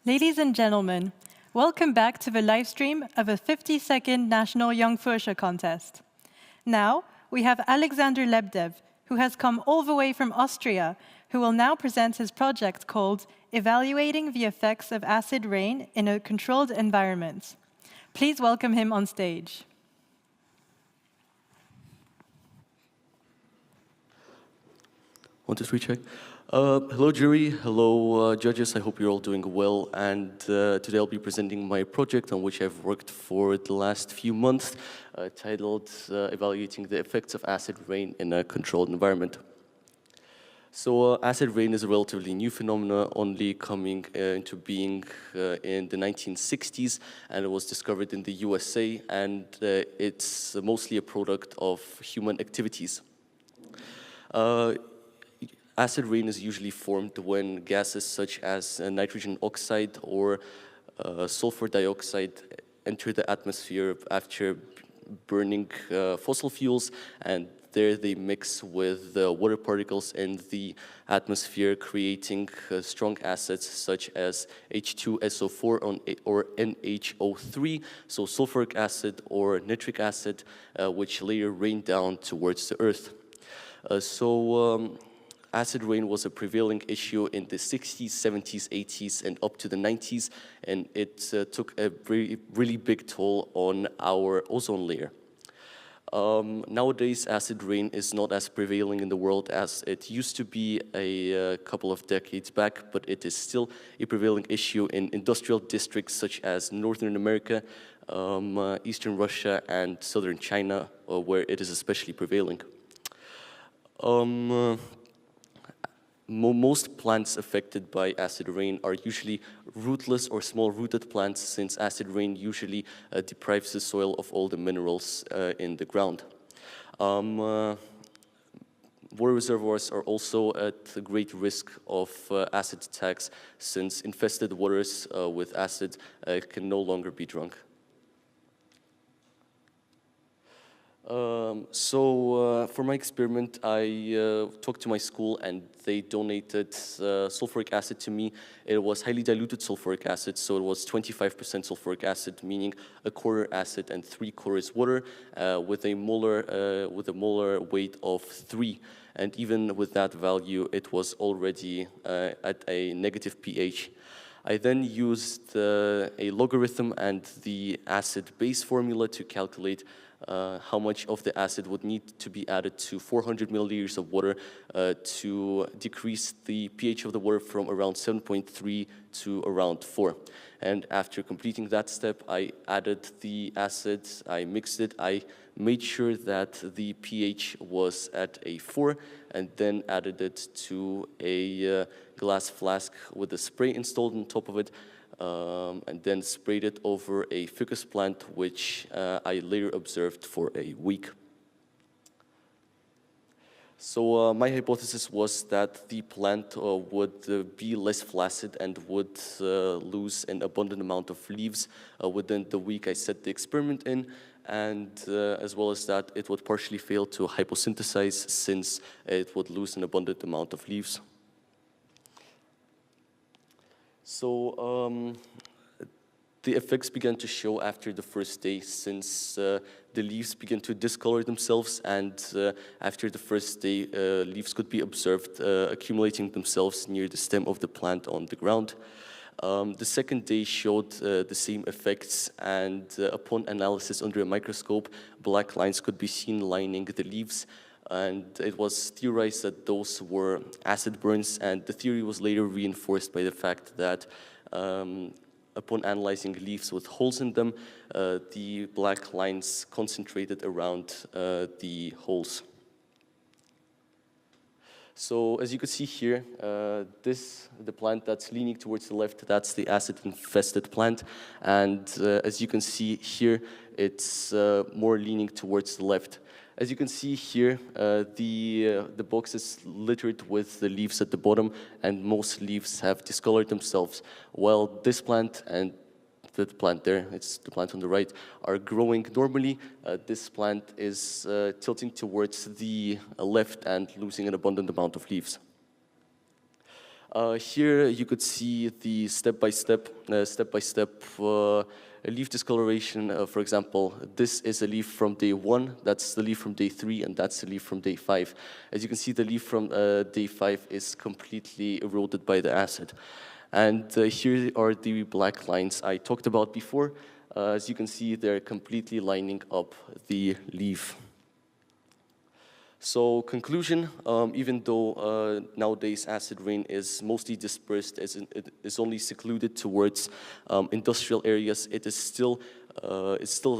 Ladies and gentlemen, welcome back to the live stream of a 50-second National Jonk Fuerscher contest. Now, we have Alexander Lebedev, who has come all the way from Austria, who will now present his project called Evaluating the Effects of Acid Rain in a Controlled Environment. Please welcome him on stage. One, two, three, check. Hello, jury. Hello, judges. I hope you're all doing well. And today I'll be presenting my project on which I've worked for the last few months, titled Evaluating the Effects of Acid Rain in a Controlled Environment. So acid rain is a relatively new phenomenon, only coming into being in the 1960s, and it was discovered in the USA, and it's mostly a product of human activities. Acid rain is usually formed when gases such as nitrogen oxide or sulfur dioxide enter the atmosphere after burning fossil fuels, and there they mix with water particles in the atmosphere, creating strong acids such as H2SO4 or NHO3, so sulfuric acid or nitric acid, which later rain down towards the earth. Acid rain was a prevailing issue in the 60s, 70s, 80s, and up to the 90s, and it took a really big toll on our ozone layer. Nowadays, acid rain is not as prevailing in the world as it used to be a couple of decades back, but it is still a prevailing issue in industrial districts such as Northern America, Eastern Russia, and Southern China, where it is especially prevailing. Most plants affected by acid rain are usually rootless or small-rooted plants, since acid rain usually deprives the soil of all the minerals in the ground. Water reservoirs are also at great risk of acid attacks, since infested waters with acid can no longer be drunk. For my experiment, I talked to my school, and they donated sulfuric acid to me. It was highly diluted sulfuric acid, so it was 25% sulfuric acid, meaning a quarter acid and 3/4 water, with a molar weight of 3. And even with that value, it was already at a negative pH. I then used a logarithm and the acid-base formula to calculate how much of the acid would need to be added to 400 milliliters of water to decrease the pH of the water from around 7.3 to around 4. And after completing that step, I added the acid, I mixed it, I made sure that the pH was at a 4, and then added it to a glass flask with a spray installed on top of it, and then sprayed it over a ficus plant, which I later observed for a week. So my hypothesis was that the plant would be less flaccid and would lose an abundant amount of leaves within the week I set the experiment in, and as well as that it would partially fail to hyposynthesize, since it would lose an abundant amount of leaves. So the effects began to show after the first day, since the leaves began to discolor themselves, and after the first day, leaves could be observed accumulating themselves near the stem of the plant on the ground. The second day showed the same effects, and upon analysis under a microscope, black lines could be seen lining the leaves. And it was theorized that those were acid burns, and the theory was later reinforced by the fact that upon analyzing leaves with holes in them, the black lines concentrated around the holes. So as you can see here, the plant that's leaning towards the left, that's the acid-infested plant, and as you can see here, it's more leaning towards the left. As you can see here, the box is littered with the leaves at the bottom, and most leaves have discolored themselves, while this plant and the plant there, it's the plant on the right, are growing normally. This plant is tilting towards the left and losing an abundant amount of leaves. Here you could see the step-by-step leaf discoloration. For example, this is a leaf from day 1, that's the leaf from day 3, and that's the leaf from day 5. As you can see, the leaf from day 5 is completely eroded by the acid. And here are the black lines I talked about before. As you can see, they're completely lining up the leaf. So conclusion, even though nowadays acid rain is mostly dispersed, it is only secluded towards industrial areas, it's still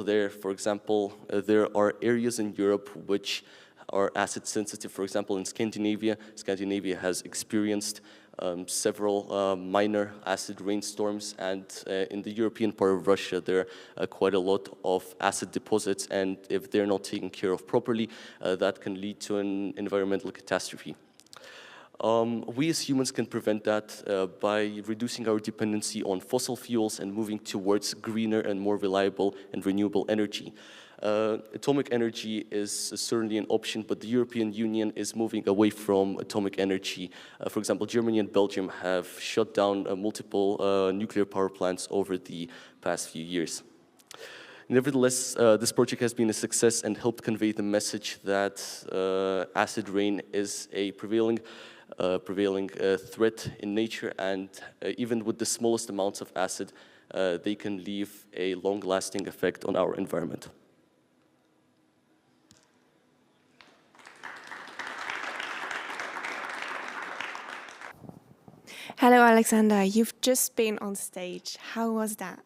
there. For example, there are areas in Europe which are acid sensitive. For example, in Scandinavia has experienced several minor acid rainstorms, and in the European part of Russia there are quite a lot of acid deposits, and if they're not taken care of properly, that can lead to an environmental catastrophe. We as humans can prevent that by reducing our dependency on fossil fuels and moving towards greener and more reliable and renewable energy. Atomic energy is certainly an option, but the European Union is moving away from atomic energy. For example, Germany and Belgium have shut down multiple nuclear power plants over the past few years. Nevertheless, this project has been a success and helped convey the message that acid rain is a prevailing threat in nature, and even with the smallest amounts of acid, they can leave a long-lasting effect on our environment. Hello, Alexander. You've just been on stage. How was that?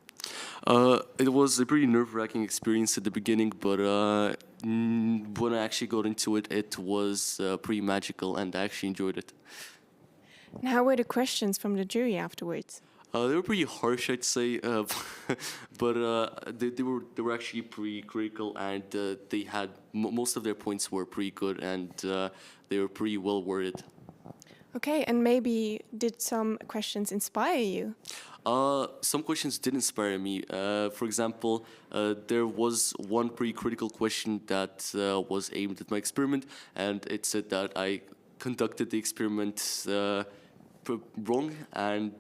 It was a pretty nerve-wracking experience at the beginning, but when I actually got into it, it was pretty magical, and I actually enjoyed it. And how were the questions from the jury afterwards? They were pretty harsh, I'd say, but they were actually pretty critical, and they had most of their points were pretty good, and they were pretty well worded. Okay, and maybe did some questions inspire you? Some questions did inspire me. For example, there was one pretty critical question that was aimed at my experiment, and it said that I conducted the experiment wrong, and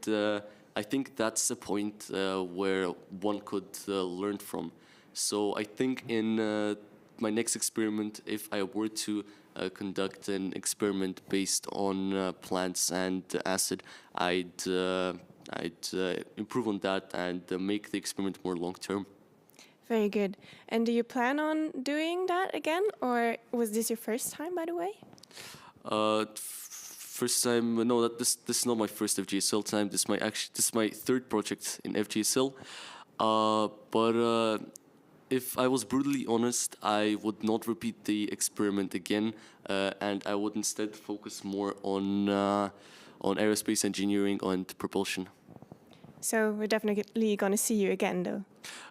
I think that's a point where one could learn from. So I think in my next experiment, if I were to conduct an experiment based on plants and acid, I'd improve on that and make the experiment more long-term. Very good. And do you plan on doing that again, or was this your first time, by the way? First time? No, this is not my first FJSL time. This is my third project in FJSL. But if I was brutally honest, I would not repeat the experiment again, and I would instead focus more on aerospace engineering and propulsion. So we're definitely going to see you again, though.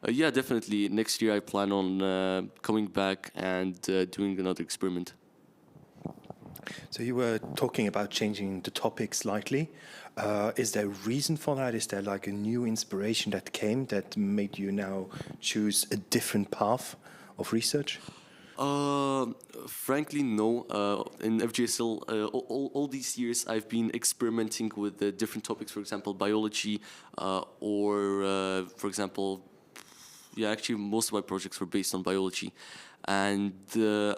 Yeah, definitely. Next year I plan on coming back and doing another experiment. So you were talking about changing the topic slightly. Is there a reason for that? Is there like a new inspiration that came that made you now choose a different path of research? Frankly, no. In FJSL, all these years I've been experimenting with different topics, for example, biology, or for example, yeah, actually most of my projects were based on biology. And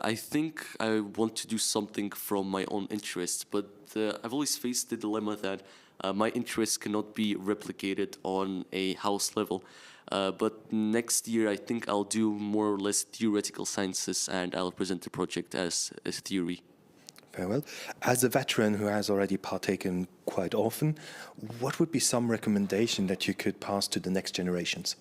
I think I want to do something from my own interests, but I've always faced the dilemma that my interests cannot be replicated on a house level. But next year, I think I'll do more or less theoretical sciences, and I'll present the project as theory. Very well. As a veteran who has already partaken quite often, what would be some recommendation that you could pass to the next generations?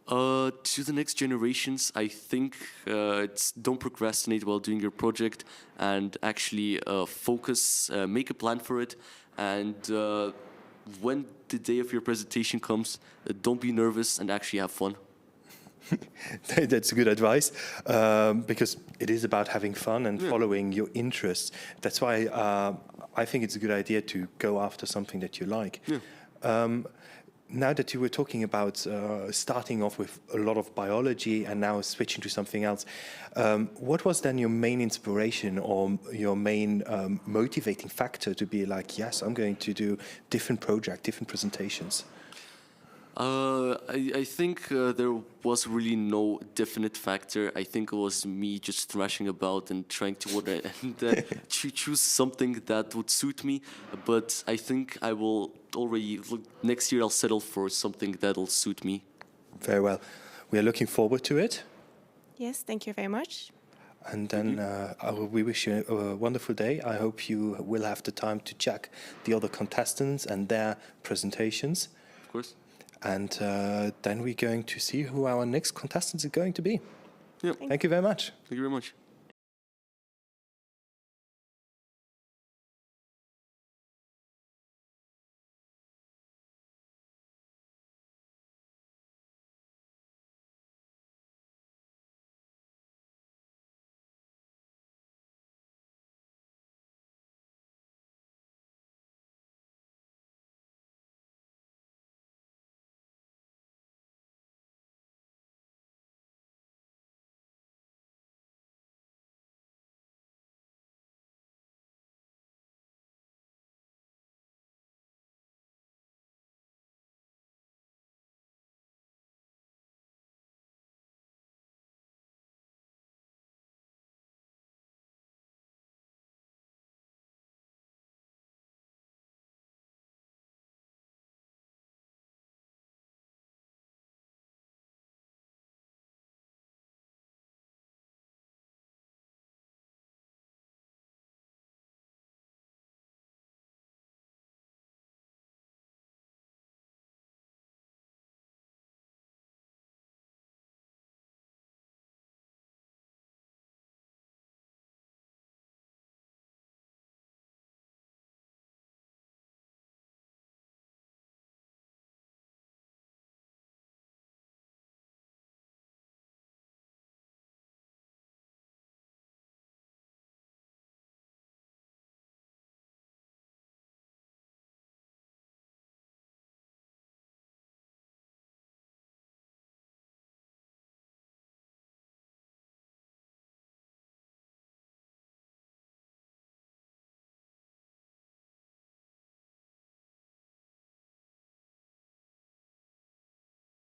To the next generations, I think don't procrastinate while doing your project, and actually focus, make a plan for it, and when the day of your presentation comes, don't be nervous and actually have fun. That's good advice, because it is about having fun and following your interests. That's why I think it's a good idea to go after something that you like. now that you were talking about starting off with a lot of biology and now switching to something else, what was then your main inspiration or your main motivating factor to be like, yes, I'm going to do different projects, different presentations? I think there was really no definite factor. I think it was me just thrashing about and trying to order and choose something that would suit me. But I think I will already, next year I'll settle for something that'll suit me. Very well. We are looking forward to it. Yes, thank you very much. And then we wish you a wonderful day. I hope you will have the time to check the other contestants and their presentations. Of course. And then we're going to see who our next contestants are going to be. Yeah. Thank you very much. Thank you very much.